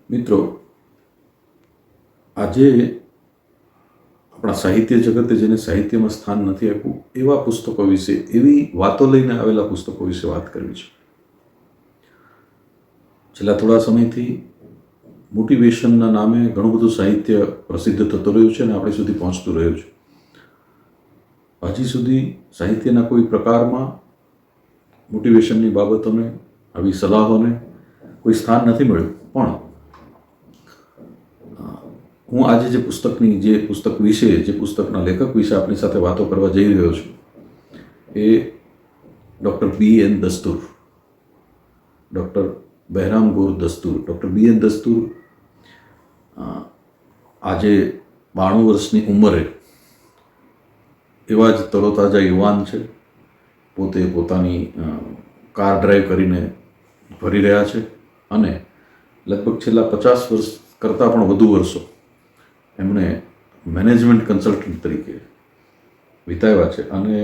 મિત્રો, આજે આપણા સાહિત્ય જગતે જેને સાહિત્યમાં સ્થાન નથી આપ્યું એવા પુસ્તકો વિશે, એવી વાતો લઈને આવેલા પુસ્તકો વિશે વાત કરવી છે. છેલ્લા થોડા સમયથી મોટિવેશનના નામે ઘણું બધું સાહિત્ય પ્રસિદ્ધ થતું રહ્યું છે અને આપણી સુધી પહોંચતું રહ્યું છે. હજી સુધી સાહિત્યના કોઈ પ્રકારમાં મોટિવેશનની બાબતોને, આવી સલાહોને કોઈ સ્થાન નથી મળ્યું. પણ હું આજે જે પુસ્તક વિશે, જે પુસ્તકના લેખક વિશે આપણી સાથે વાતો કરવા જઈ રહ્યો છું એ doctor B.N. Dastur, doctor Behram Gor Dastur. Doctor B.N. Dastur આજે 92 વર્ષની ઉંમરે એવા જ તરોતાજા યુવાન છે. પોતે પોતાની કાર ડ્રાઈવ કરીને ફરી રહ્યા છે અને લગભગ છેલ્લા 50 વર્ષ કરતાં પણ વધુ વર્ષો એમણે મેનેજમેન્ટ કન્સલ્ટન્ટ તરીકે વિતાવ્યા છે અને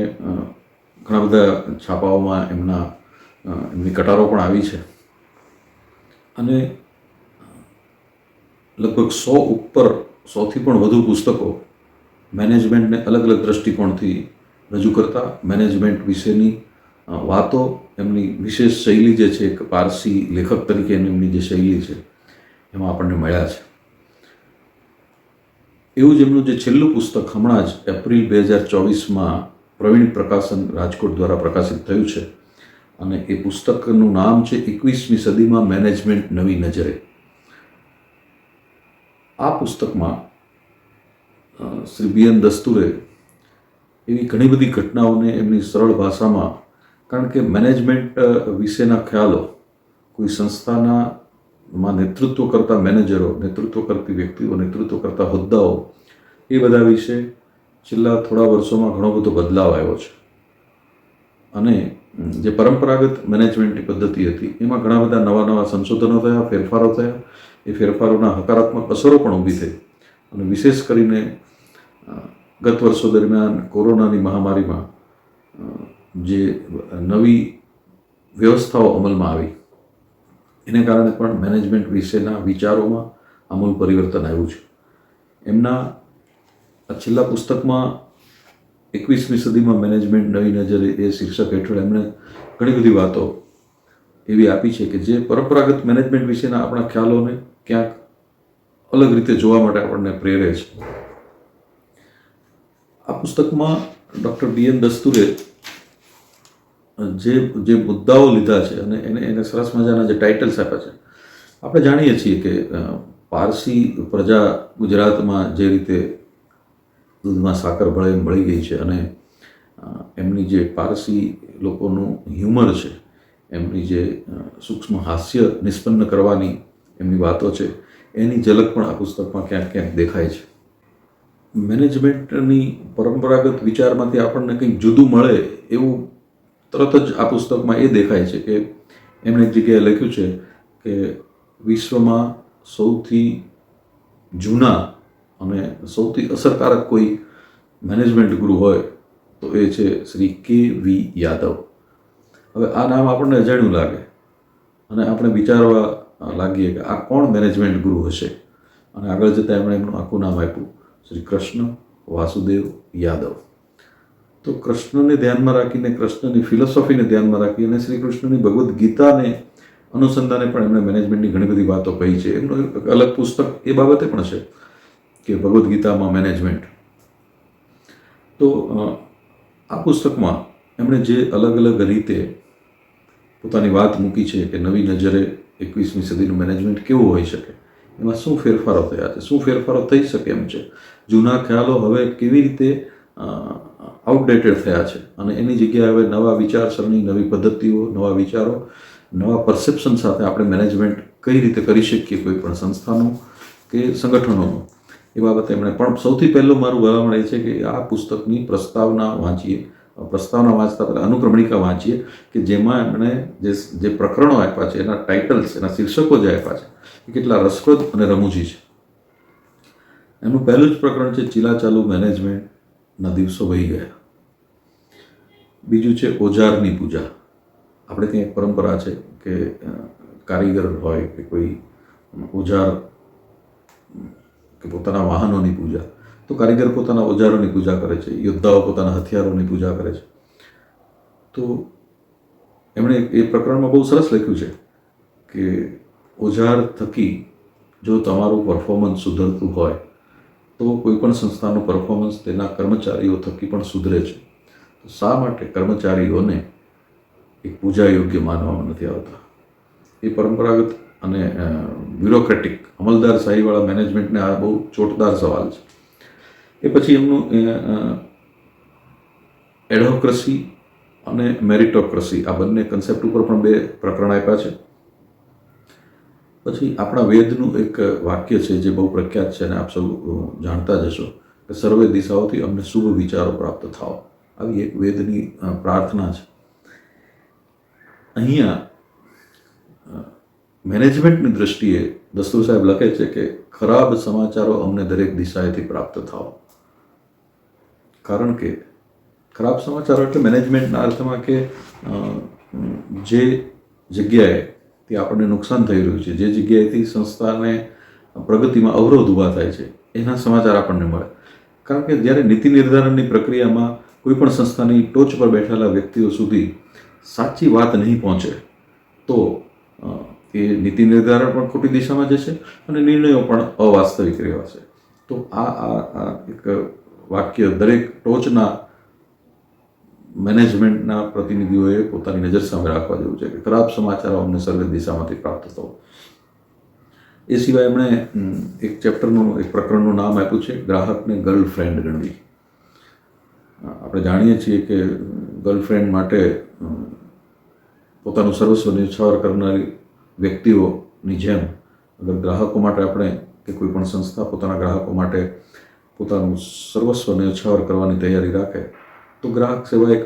ઘણા બધા છાપાઓમાં એમની કટારો પણ આવી છે અને લગભગ 100થી પણ વધુ પુસ્તકો મેનેજમેન્ટને અલગ અલગ દૃષ્ટિકોણથી રજૂ કરતા, મેનેજમેન્ટ વિશેની વાતો, એમની વિશેષ શૈલી જે છે, એક પારસી લેખક તરીકે એમની જે શૈલી છે એમાં આપણને મળ્યા છે. એવું જ એમનું જે છેલ્લું પુસ્તક હમણાં જ એપ્રિલ 2024માં પ્રવીણ પ્રકાશન રાજકોટ દ્વારા પ્રકાશિત થયું છે અને એ પુસ્તકનું નામ છે 21મી સદીમાં મેનેજમેન્ટ નવી નજરે. આ પુસ્તકમાં શ્રી B.N. દસ્તુરે એવી ઘણી બધી ઘટનાઓને એમની સરળ ભાષામાં, કારણ કે મેનેજમેન્ટ વિશેના ખ્યાલો કોઈ સંસ્થામાં નેતૃત્વ કરતા મેનેજરો, નેતૃત્વ કરતી વ્યક્તિઓ, નેતૃત્વ કરતા હોદ્દાઓ, એ બધા વિશે છેલ્લા થોડા વર્ષોમાં ઘણો બધો બદલાવ આવ્યો છે અને જે પરંપરાગત મેનેજમેન્ટની પદ્ધતિ હતી એમાં ઘણા બધા નવા સંશોધનો થયા, ફેરફારો થયા. એ ફેરફારોના હકારાત્મક અસરો પણ ઊભી થઈ અને વિશેષ કરીને ગત વર્ષો દરમિયાન કોરોનાની મહામારીમાં જે નવી વ્યવસ્થાઓ અમલમાં આવી એને કારણે પણ મેનેજમેન્ટ વિશેના વિચારોમાં આમૂલ પરિવર્તન આવ્યું છે. એમના છેલ્લા પુસ્તકમાં 21મી સદીમાં મેનેજમેન્ટ નવી નજરે એ શીર્ષક હેઠળ એમણે ઘણી બધી વાતો એવી આપી છે કે જે પરંપરાગત મેનેજમેન્ટ વિશેના આપણા ખ્યાલોને ક્યાંક અલગ રીતે જોવા માટે આપણને પ્રેરે છે. આ પુસ્તકમાં ડૉક્ટર B.N. દસ્તુરે જે મુદ્દાઓ લીધા છે અને એને સરસ મજાના જે ટાઇટલ્સ આપ્યા છે. આપણે જાણીએ છીએ કે પારસી પ્રજા ગુજરાતમાં જે રીતે દૂધમાં સાકર ભળે એમ ભળી ગઈ છે અને એમની જે પારસી લોકોનું હ્યુમર છે, એમની જે સૂક્ષ્મ હાસ્ય નિષ્પન્ન કરવાની એમની વાતો છે, એની ઝલક પણ આ પુસ્તકમાં ક્યાંક દેખાય છે. મેનેજમેન્ટની પરંપરાગત વિચારમાંથી આપણને કંઈક જુદું મળે એવું તરત જ આ પુસ્તકમાં એ દેખાય છે કે એમણે એક જગ્યાએ લખ્યું છે કે વિશ્વમાં સૌથી જૂના અને સૌથી અસરકારક કોઈ મેનેજમેન્ટ ગુરુ હોય તો એ છે શ્રી K.V. યાદવ. હવે આ નામ આપણને અજાણ્યું લાગે અને આપણે વિચારવા લાગીએ કે આ કોણ મેનેજમેન્ટ ગુરુ હશે, અને આગળ જતાં એમણે એમનું આખું નામ આપ્યું, શ્રી કૃષ્ણ વાસુદેવ યાદવ. તો કૃષ્ણને ધ્યાનમાં રાખીને, કૃષ્ણની ફિલોસોફીને ધ્યાનમાં રાખીને, શ્રી કૃષ્ણની ભગવદ્ ગીતાને અનુસંધાને પણ એમણે મેનેજમેન્ટની ઘણી બધી વાતો કહી છે. એમનું એક અલગ પુસ્તક એ બાબતે પણ છે કે ભગવદ્ ગીતામાં મેનેજમેન્ટ. તો આ પુસ્તકમાં એમણે જે અલગ અલગ રીતે પોતાની વાત મૂકી છે કે નવી નજરે 21મી સદીનું મેનેજમેન્ટ કેવું હોઈ શકે, એમાં શું ફેરફારો થયા છે, શું ફેરફારો થઈ શકે એમ છે, જૂના ખ્યાલો હવે કેવી રીતે આઉટડેટેડ થયા છે અને એની જગ્યાએ હવે નવા વિચારસરણી, નવી પદ્ધતિઓ, નવા વિચારો, નવા પરસેપ્શન સાથે આપણે મેનેજમેન્ટ કઈ રીતે કરી શકીએ કોઈ પણ સંસ્થાનું કે સંગઠનોનું, એ બાબતે એમણે પણ સૌથી પહેલું મારું વલણ એ છે કે આ પુસ્તકની પ્રસ્તાવના વાંચીએ. પ્રસ્તાવના વાંચતા પહેલાં અનુક્રમણિકા વાંચીએ કે જેમાં એમણે જે પ્રકરણો આપ્યા છે, એના ટાઇટલ્સ, એના શીર્ષકો જે આપ્યા છે એ કેટલા રસપ્રદ અને રમૂજી છે. એમનું પહેલું જ પ્રકરણ છે ચીલાચાલુ મેનેજમેન્ટના દિવસો વહી ગયા. બીજું છે ઓજારની પૂજા. આપણે ત્યાં એક પરંપરા છે કે કારીગર હોય કે કોઈ ઓજાર કે પોતાના વાહનોની પૂજા, તો કારીગર પોતાના ઓજારોની પૂજા કરે છે, યોદ્ધાઓ પોતાના હથિયારોની પૂજા કરે છે. તો એમણે એ પ્રકરણમાં બહુ સરસ લખ્યું છે કે ઓજાર થકી જો તમારું પરફોર્મન્સ સુધરતું હોય તો કોઈ પણ સંસ્થાનું પરફોર્મન્સ તેના કર્મચારીઓ થકી પણ સુધરે છે. તો શા માટે કર્મચારીઓને એક પૂજા યોગ્ય માનવામાં નથી આવતા? એ પરંપરાગત અને બ્યુરોક્રેટિક અમલદારશાહીવાળા મેનેજમેન્ટને આ બહુ ચોટદાર સવાલ છે. એ પછી એમનું એડહોક્રસી અને મેરિટોક્રસી આ બંને કન્સેપ્ટ ઉપર પણ 2 પ્રકરણ આપ્યા છે. પછી આપણા વેદનું એક વાક્ય છે જે બહુ પ્રખ્યાત છે અને આપ સૌ જાણતા જ હશો કે સર્વે દિશાઓથી અમને શુભ વિચારો પ્રાપ્ત થાવ. આવી એક વેદની પ્રાર્થના છે. અહીંયા મેનેજમેન્ટની દૃષ્ટિએ દસ્તુર સાહેબ લખે છે કે ખરાબ સમાચારો અમને દરેક દિશાએથી પ્રાપ્ત થાવ. કારણ કે ખરાબ સમાચારો એટલે મેનેજમેન્ટના અર્થમાં કે જે જગ્યાએ તે આપણને નુકસાન થઈ રહ્યું છે, જે જગ્યાએથી સંસ્થાને પ્રગતિમાં અવરોધ ઊભા થાય છે, એના સમાચાર આપણને મળે. કારણ કે જ્યારે નીતિ નિર્ધારણની પ્રક્રિયામાં કોઈ પણ સંસ્થાની ટોચ પર બેઠેલા વ્યક્તિઓ સુધી સાચી વાત નહીં પહોંચે તો એ નીતિ નિર્ધારણ પણ ખોટી દિશામાં જશે અને નિર્ણયો પણ અવાસ્તવિક રહેશે. તો આ એક વાક્ય દરેક ટોચના મેનેજમેન્ટના પ્રતિનિધિઓએ પોતાની નજર સામે રાખવા જેવું છે કે ખરાબ સમાચારો અમને સર્વે દિશામાંથી પ્રાપ્ત થવો. એ સિવાય એમણે એક ચેપ્ટરનું એક પ્રકરણનું નામ આપ્યું છે ગ્રાહકને ગર્લફ્રેન્ડ ગણવી. આપણે જાણીએ છીએ કે ગર્લફ્રેન્ડ માટે પોતાનું સર્વસ્વ ન્યોછાવર કરનારી વ્યક્તિઓની જેમ અગર ગ્રાહકો માટે આપણે કે કોઈ પણ સંસ્થા પોતાના ગ્રાહકો માટે પોતાનું સર્વસ્વ ન્યોછાવર કરવાની તૈયારી રાખે તો ગ્રાહક સેવા એક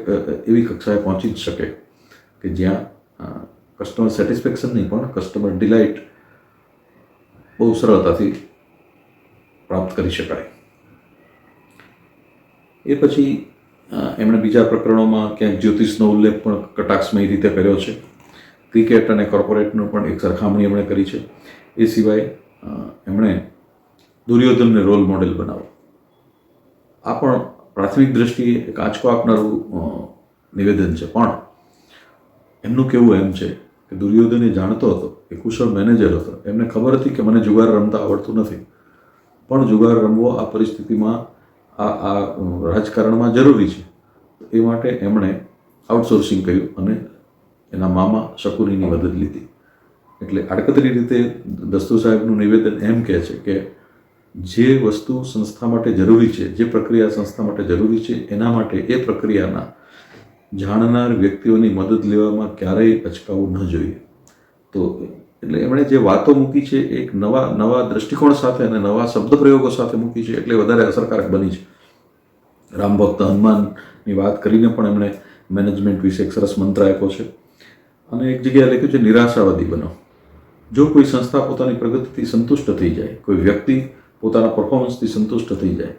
એવી કક્ષાએ પહોંચી જ શકે કે જ્યાં કસ્ટમર સેટિસ્ફેક્શન નહીં પણ કસ્ટમર ડિલાઇટ બહુ સરળતાથી પ્રાપ્ત કરી શકાય. એ પછી એમણે બીજા પ્રકરણોમાં ક્યાંક જ્યોતિષનો ઉલ્લેખ પણ કટાક્ષમય રીતે કર્યો છે. ક્રિકેટ અને કોર્પોરેટનું પણ એક સરખામણી એમણે કરી છે. એ સિવાય એમણે દુર્યોધનને રોલ મોડેલ બનાવ્યો. આ પણ પ્રાથમિક દ્રષ્ટિએ એક આંચકો આપનારું નિવેદન છે, પણ એમનું કહેવું એમ છે કે દુર્યોધન એ જાણતો હતો, એ કુશળ મેનેજર હતો, એમને ખબર હતી કે મને જુગાર રમતા આવડતું નથી, પણ જુગાર રમવો આ પરિસ્થિતિમાં આ રાજકારણમાં જરૂરી છે. એ માટે એમણે આઉટસોર્સિંગ કર્યું અને એના મામા શકુનીની મદદ લીધી. એટલે આડકતરી રીતે દસ્તુ સાહેબનું નિવેદન એમ કહે છે કે જે વસ્તુ સંસ્થા માટે જરૂરી છે, જે પ્રક્રિયા સંસ્થા માટે જરૂરી છે, એના માટે એ પ્રક્રિયાના જાણનાર વ્યક્તિઓની મદદ લેવામાં ક્યારેય અચકાવવું ન જોઈએ. તો એટલે એમણે જે વાતો મૂકી છે એક નવા દૃષ્ટિકોણ સાથે અને નવા શબ્દ પ્રયોગો સાથે મૂકી છે એટલે વધારે અસરકારક બની છે. રામભક્ત હનુમાનની વાત કરીને પણ એમણે મેનેજમેન્ટ વિશે એક સરસ મંત્ર આપ્યો છે અને એક જગ્યાએ લખ્યું છે નિરાશાવાદી બનો. જો કોઈ સંસ્થા પોતાની પ્રગતિથી સંતુષ્ટ થઈ જાય, કોઈ વ્યક્તિ પોતાના પરફોર્મન્સથી સંતુષ્ટ થઈ જાય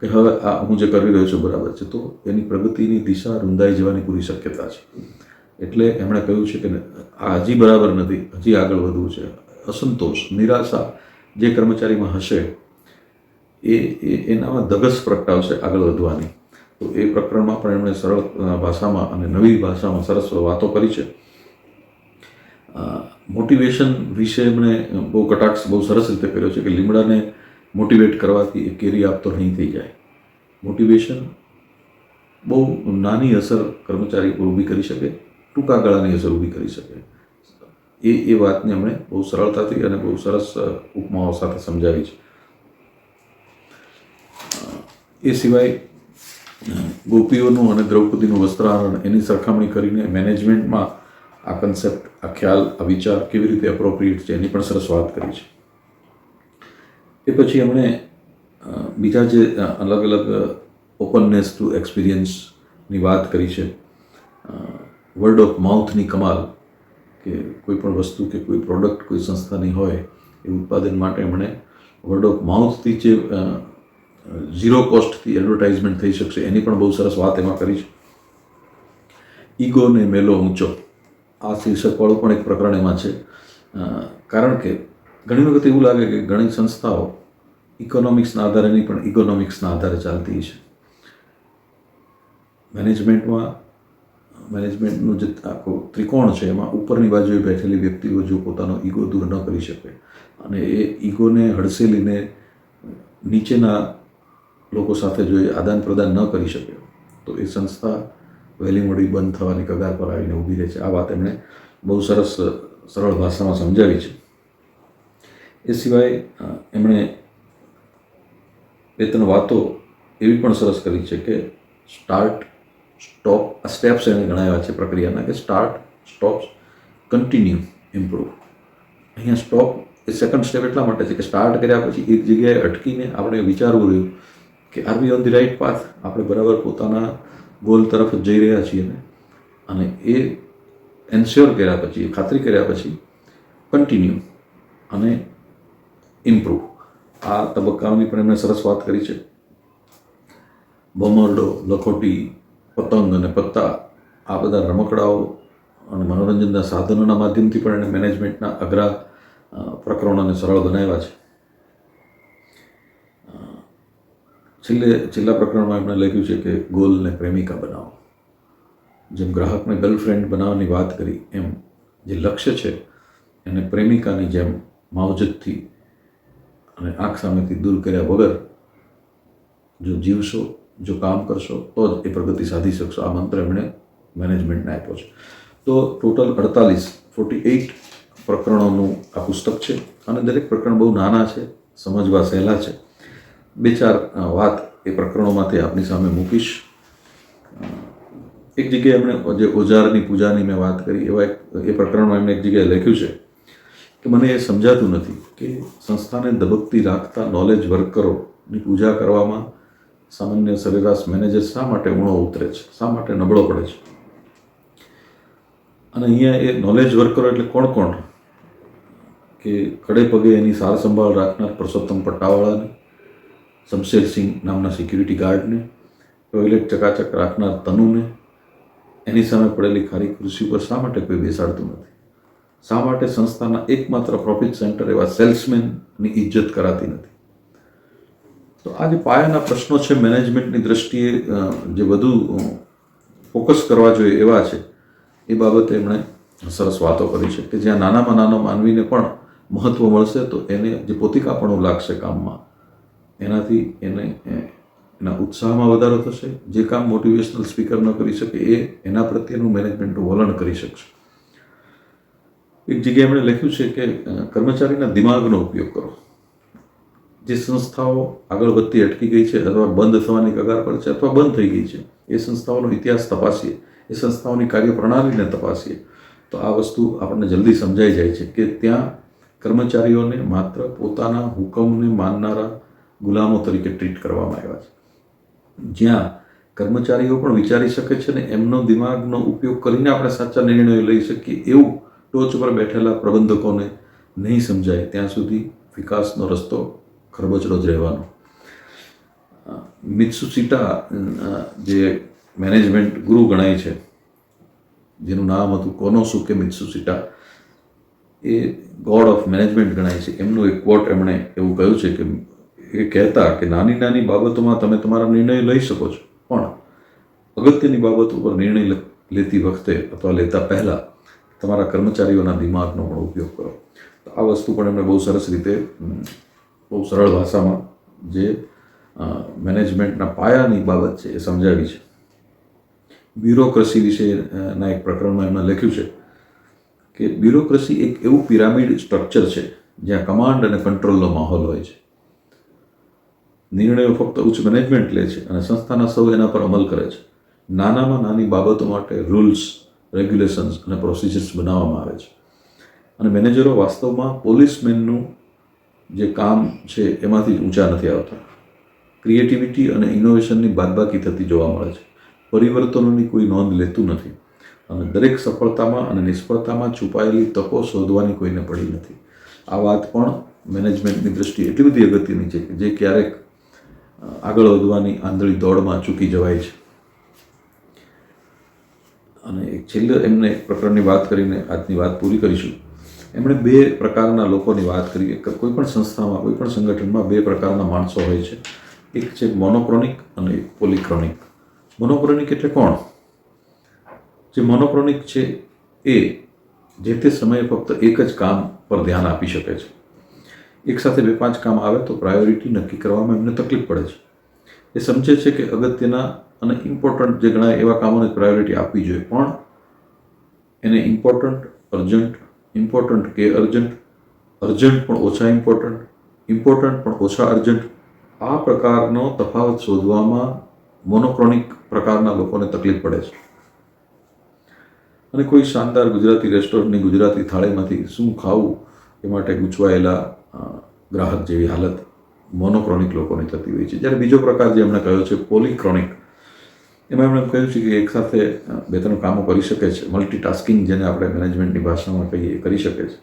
કે હવે આ હું જે કરી રહ્યો છું બરાબર છે, તો એની પ્રગતિની દિશા રૂંધાઈ જવાની પૂરી શક્યતા છે. એટલે એમણે કહ્યું છે કે આ હજી બરાબર નથી, હજી આગળ વધવું છે. અસંતોષ, નિરાશા જે કર્મચારીમાં હશે એનામાં ધગશ પ્રગટાવશે આગળ વધવાની. તો એ પ્રકરણમાં પણ એમણે સરળ ભાષામાં અને નવી ભાષામાં સરસ વાતો કરી છે. મોટિવેશન વિશે એમણે બહુ કટાક્ષ બહુ સરસ રીતે કર્યો છે કે લીમડાને મોટિવેટ કરવાથી એ કેરી આપતો નહીં થઈ જાય. મોટિવેશન બહુ નાની અસર કર્મચારી પર ઊભી કરી શકે, ટૂંકા ગાળાની અસર ઊભી કરી શકે. એ વાતને એમણે બહુ સરળતાથી અને બહુ સરસ ઉપમાઓ સાથે સમજાવી છે. એ સિવાય ગોપીઓનું અને દ્રૌપદીનું વસ્ત્રાહરણ એની સરખામણી કરીને મેનેજમેન્ટમાં આ કન્સેપ્ટ, આ ખ્યાલ, આ વિચાર કેવી રીતે એપ્રોપ્રિએટ છે એની પણ સરસ વાત કરી છે. એ પછી એમણે બીજા જે અલગ અલગ ઓપનનેસ ટુ એક્સપિરિયન્સની વાત કરી છે. વર્ડ ઓફ માઉથની કમાલ, કે કોઈ પણ વસ્તુ કે કોઈ પ્રોડક્ટ કોઈ સંસ્થાની હોય એ ઉત્પાદન માટે એમણે વર્ડ ઓફ માઉથથી જે ઝીરો કોસ્ટથી એડવર્ટાઇઝમેન્ટ થઈ શકશે એની પણ બહુ સરસ વાત એમાં કરી છે. ઈગો ને મેલો ઊંચો, આ શીર્ષકવાળું પણ એક પ્રકરણ એમાં છે. કારણ કે ઘણી વખત એવું લાગે કે ઘણી સંસ્થાઓ ઇકોનોમિક્સના આધારે નહીં પણ ઇકોનોમિક્સના આધારે ચાલતી છે. મેનેજમેન્ટનું જે આખો ત્રિકોણ છે એમાં ઉપરની બાજુએ બેઠેલી વ્યક્તિઓ જો પોતાનો ઈગો દૂર ન કરી શકે અને એ ઈગોને હડસેલીને નીચેના લોકો સાથે જો એ આદાન પ્રદાન ન કરી શકે તો એ સંસ્થા વહેલી મોડી બંધ થવાની કગાર પર આવીને ઊભી રહે છે. આ વાત એમણે બહુ સરળ ભાષામાં સમજાવી છે. એ સિવાય એમણે બે ત્રણ વાતો એવી પણ સરસ કરી છે કે સ્ટાર્ટ સ્ટોપ, આ સ્ટેપ્સ એણે ગણાવ્યા છે પ્રક્રિયાના, કે સ્ટાર્ટ, સ્ટોપ, કન્ટિન્યુ, ઇમ્પ્રૂવ. અહીંયા સ્ટોપ એ સેકન્ડ સ્ટેપ એટલા માટે છે કે સ્ટાર્ટ કર્યા પછી એક જગ્યાએ અટકીને આપણે વિચારવું રહ્યું કે are we on the right path, આપણે બરાબર પોતાના ગોલ તરફ જ જઈ રહ્યા છીએ ને, અને એ એન્શ્યોર કર્યા પછી, એ ખાતરી કર્યા પછી કન્ટિન્યુ અને ઇમ્પ્રૂવ. આ તબક્કાઓની પણ એમણે સરસ વાત કરી છે. ભમરડો, લખોટી, પતંગ અને પત્તા, આ બધા રમકડાઓ અને મનોરંજનના સાધનોના માધ્યમથી પણ એણે મેનેજમેન્ટના અઘરા પ્રકરણોને સરળ બનાવ્યા છે. છેલ્લા પ્રકરણમાં એમણે લખ્યું છે કે ગોલને પ્રેમિકા બનાવો. જેમ ગ્રાહકને ગર્લફ્રેન્ડ બનાવવાની વાત કરી એમ જે લક્ષ્ય છે એને પ્રેમિકાની જેમ માવજતથી અને આંખ સામેથી દૂર કર્યા વગર જો જીવશો, જો કામ કરશો તો જ એ પ્રગતિ સાધી શકશો. આ મંત્ર એમણે મેનેજમેન્ટને આપ્યો છે. તો ટોટલ 48 પ્રકરણોનું આ પુસ્તક છે અને દરેક પ્રકરણ બહુ નાના છે, સમજવા સહેલા છે. બે ચાર વાત એ પ્રકરણોમાંથી આપની સામે મૂકીશ. એક જગ્યાએ એમણે જે ઓજારની પૂજાની મેં વાત કરી એવા એ પ્રકરણમાં એમણે એક જગ્યાએ લખ્યું છે કે મને એ સમજાતું નથી કે સંસ્થાને ધબકતી રાખતા નોલેજ વર્કરોની પૂજા કરવામાં સામાન્ય સરેરાશ મેનેજર શા માટે ઊણો ઉતરે છે, શા માટે નબળો પડે છે. અને અહીંયા એ નોલેજ વર્કરો એટલે કોણ કે ખડે પગે એની સાર સંભાળ રાખનાર પરસોત્તમ પટ્ટાવાળાને, શમશેરસિંહ નામના સિક્યુરિટી ગાર્ડને, ટોયલેટ ચકાચક રાખનાર તનુને, એની સામે પડેલી ખારી ખુરશી પર શા માટે કોઈ બેસાડતું નથી, શા માટે સંસ્થાના એકમાત્ર પ્રોફિટ સેન્ટર એવા સેલ્સમેનની ઇજ્જત કરાતી નથી. તો આ જે પાયાના પ્રશ્નો છે મેનેજમેન્ટની દ્રષ્ટિએ જે વધુ ફોકસ કરવા જોઈએ એવા છે, એ બાબતે એમણે સરસ વાતો કરી છે કે જ્યાં નાનામાં નાનો માનવીને પણ મહત્ત્વ મળશે તો એને જે પોતિકાપણું લાગશે કામમાં, એનાથી એના ઉત્સાહમાં વધારો થશે. જે કામ મોટિવેશનલ સ્પીકર ન કરી શકે એ એના પ્રત્યેનું મેનેજમેન્ટનું વલણ કરી શકશે. એક જગ્યાએ એમણે લખ્યું છે કે કર્મચારીના દિમાગનો ઉપયોગ કરો. જે સંસ્થાઓ આગળ વધતી અટકી ગઈ છે અથવા બંધ થવાની કગાર પર છે અથવા બંધ થઈ ગઈ છે, એ સંસ્થાઓનો ઇતિહાસ તપાસીએ, એ સંસ્થાઓની કાર્યપ્રણાલીને તપાસીએ તો આ વસ્તુ આપણને જલ્દી સમજાઈ જાય છે કે ત્યાં કર્મચારીઓને માત્ર પોતાના હુકમને માનનારા ગુલામો તરીકે ટ્રીટ કરવામાં આવ્યા છે. જ્યાં કર્મચારીઓ પણ વિચારી શકે છે ને એમનો દિમાગનો ઉપયોગ કરીને આપણે સાચા નિર્ણયો લઈ શકીએ એવું ટોચ પર બેઠેલા પ્રબંધકોને નહીં સમજાય ત્યાં સુધી વિકાસનો રસ્તો ખરબચડો જ રહેવાનો. મિત્સુશિટા જે મેનેજમેન્ટ ગુરુ ગણાય છે, જેનું નામ હતું કોનોસુકે મિત્સુશિટા, એ ગોડ ઓફ મેનેજમેન્ટ ગણાય છે. એમનું એક કોટ એમણે એવું કહ્યું છે કે એ કહેતા કે નાની નાની બાબતોમાં તમે તમારા નિર્ણય લઈ શકો છો, પણ અગત્યની બાબતો પર નિર્ણય લેતી વખતે અથવા લેતા પહેલાં તમારા કર્મચારીઓના દિમાગનો પણ ઉપયોગ કરો. તો આ વસ્તુ પણ એમણે બહુ સરસ રીતે, બહુ સરળ ભાષામાં જે મેનેજમેન્ટના પાયાની બાબત છે એ સમજાવી છે. બ્યુરોક્રસી વિશેના એક પ્રકરણમાં એમણે લખ્યું છે કે બ્યુરોક્રસી એક એવું પિરામિડ સ્ટ્રક્ચર છે જ્યાં કમાન્ડ અને કંટ્રોલનો માહોલ હોય છે. નિર્ણયો ફક્ત ઉચ્ચ મેનેજમેન્ટ લે છે અને સંસ્થાના સૌ એના પર અમલ કરે છે. નાનામાં નાની બાબતો માટે રૂલ્સ, રેગ્યુલેશન્સ અને પ્રોસિજર્સ બનાવવામાં આવે છે અને મેનેજરો વાસ્તવમાં પોલીસમેનનું જે કામ છે એમાંથી જ ઊંચા નથી આવતા. ક્રિએટિવિટી અને ઇનોવેશનની બાદબાકી થતી જોવા મળે છે. પરિવર્તનોની કોઈ નોંધ લેતું નથી અને દરેક સફળતામાં અને નિષ્ફળતામાં છુપાયેલી તકો શોધવાની કોઈને પડી નથી. આ વાત પણ મેનેજમેન્ટની દ્રષ્ટિએ એટલી બધી અગત્યની છે કે જે ક્યારેક આગળ વધવાની આંધળી દોડમાં ચૂકી જવાય છે. અને એક છેલ્લે એમને એક પ્રકરણની વાત કરીને આજની વાત પૂરી કરીશું એમણે બે પ્રકારના લોકોની વાત કરી કે કોઈ પણ સંસ્થામાં કોઈ પણ સંગઠનમાં બે પ્રકારના માણસો હોય છે. એક છે મોનોક્રોનિક અને એક પોલિક્રોનિક. મોનોક્રોનિક એટલે કોણ? જે મોનોક્રોનિક છે એ જે તે સમયે ફક્ત એક જ કામ પર ધ્યાન આપી શકે છે. એક સાથે 2-5 કામ આવે તો પ્રાયોરિટી નક્કી કરવામાં એમને તકલીફ પડે છે. એ સમજે છે કે અગત્યના અને ઇમ્પોર્ટન્ટ જે ઘણા એવા કામોને પ્રાયોરિટી આપવી જોઈએ, પણ એને ઇમ્પોર્ટન્ટ, અર્જન્ટ, ઇમ્પોર્ટન્ટ કે અર્જન્ટ, અર્જન્ટ પણ ઓછા ઇમ્પોર્ટન્ટ, ઇમ્પોર્ટન્ટ પણ ઓછા અર્જન્ટ, આ પ્રકારનો તફાવત શોધવામાં મોનોક્રોનિક પ્રકારના લોકોને તકલીફ પડે છે. અને કોઈ શાનદાર ગુજરાતી રેસ્ટોરન્ટની ગુજરાતી થાળીમાંથી શું ખાવું એ માટે ગૂંચવાયેલા ગ્રાહક જેવી હાલત મોનોક્રોનિક લોકોની થતી હોય છે. જ્યારે બીજો પ્રકાર જે એમણે કહ્યો છે પોલિક્રોનિક, એમાં એમણે કહ્યું છે કે એક સાથે 2-3 કામો કરી શકે છે. મલ્ટીટાસ્કિંગ જેને આપણે મેનેજમેન્ટની ભાષામાં કહીએ એ કરી શકે છે.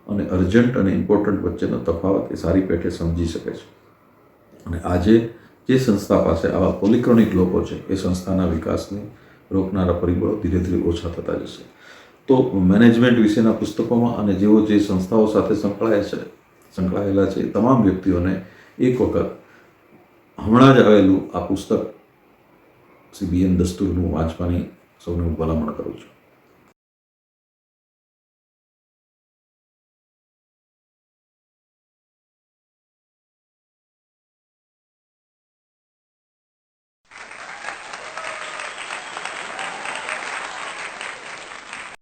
અને અર્જન્ટ અને ઇમ્પોર્ટન્ટ વચ્ચેનો તફાવત એ સારી પેઠે સમજી શકે છે. અને આજે જે સંસ્થા પાસે આવા પોલિક્રોનિક લોકો છે એ સંસ્થાના વિકાસને રોકનારા પરિબળો ધીરે ધીરે ઓછા થતા જશે. તો મેનેજમેન્ટ વિશેના પુસ્તકોમાં અને જેઓ જે સંસ્થાઓ સાથે સંકળાયેલા છે એ તમામ વ્યક્તિઓને એક વખત હમણાં જ આવેલું આ પુસ્તક શ્રી BN દસ્તુરનું વાંચવાની સૌને હું ભલામણ કરું છું.